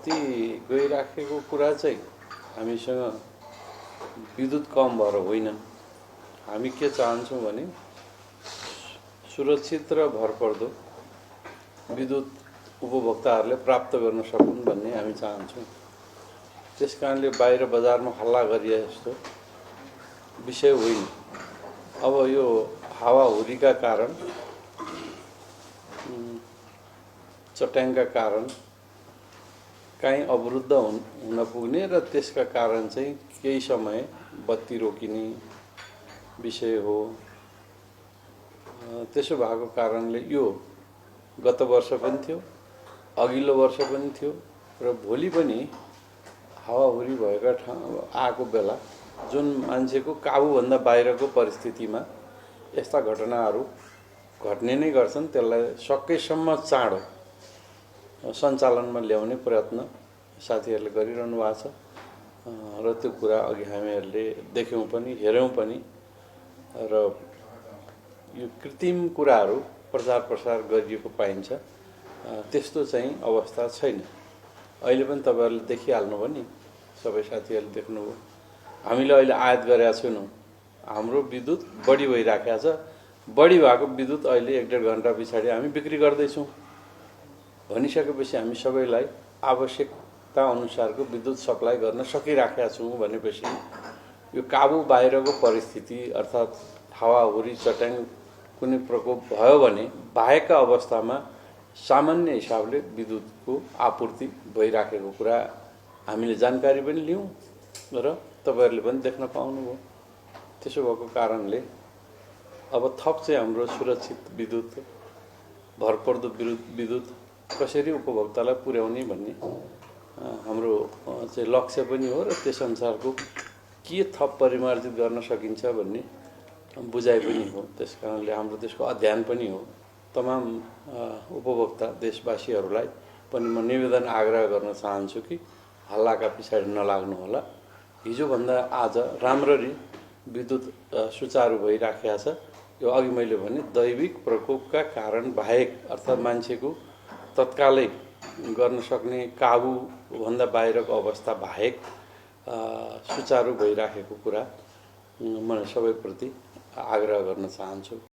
बत्ती गइराखेको कुरा चाहिँ हामीसँग विद्युत कम भएर होइन। हामी के चाहन्छौँ भने सुरक्षित र भरपर्दो विद्युत उपभोक्ताहरूले प्राप्त गर्न सकुन् भन्ने हामी चाहन्छौँ। त्यसकारणले बाहिर बजारमा हल्ला गरिए जस्तो विषय होइन। अब यो हावाहुरीका कारण, चट्याङका कारण काहीँ अवरुद्ध हुन पुग्ने र त्यसका कारण चाहिँ केही समय बत्ती रोकिने विषय हो। त्यसो भएको कारणले यो गत वर्ष पनि थियो, अघिल्लो वर्ष पनि थियो र भोलि पनि हावाहुरी भएका ठाउँ आएको बेला जुन मान्छेको काबुभन्दा बाहिरको परिस्थितिमा यस्ता घटनाहरू घट्ने नै गर्छन्। त्यसलाई सकेसम्म चाँडो सञ्चालनमा ल्याउने प्रयत्न साथीहरूले गरिरहनु भएको छ र त्यो कुरा अघि हामीहरूले देख्यौँ पनि हेऱ्यौँ पनि। र यो कृत्रिम कुराहरू प्रचार प्रसार गरिएको पाइन्छ, त्यस्तो चाहिँ अवस्था छैन। अहिले पनि तपाईँहरूले देखिहाल्नुभयो नि, सबै साथीहरूले देख्नुभयो। हामीले अहिले आयात गरेका छैनौँ, हाम्रो विद्युत बढी भइराखेको छ। बढी भएको विद्युत अहिले 1-1.5 घन्टा पछाडि हामी बिक्री गर्दैछौँ भनिसकेपछि हामी सबैलाई आवश्यकता अनुसारको विद्युत सप्लाई गर्न सकिराखेका छौँ भनेपछि यो काबु बाहिरको परिस्थिति अर्थात् हावाहुरी चट्याङ कुनै प्रकोप भयो भने बाहेकका अवस्थामा सामान्य हिसाबले विद्युतको आपूर्ति भइराखेको कुरा हामीले जानकारी पनि लियौँ र तपाईँहरूले पनि देख्न पाउनुभयो। त्यसो भएको कारणले अब थप चाहिँ हाम्रो सुरक्षित विद्युत, भरपर्दो विद्युत कसरी उपभोक्तालाई पुर्याउने भन्ने हाम्रो चाहिँ लक्ष्य पनि हो र त्यसअनुसारको के थप परिमार्जित गर्न सकिन्छ भन्ने बुझाइ पनि हो। त्यसकारणले हाम्रो देशको अध्ययन पनि हो। तमाम उपभोक्ता देशवासीहरूलाई पनि म निवेदन आग्रह गर्न चाहन्छु कि हल्लाका पछाडि नलाग्नु होला। हिजोभन्दा आज राम्ररी विद्युत सुचारू भइराखेको छ। यो अघि मैले भने दैविक प्रकोपका कारण बाहेक अर्थात् मान्छेको तत्कालै गर्न सक्ने काबुभन्दा बाहिरको अवस्था बाहेक सुचारू भइराखेको कुरा म सबैप्रति आग्रह गर्न चाहन्छु।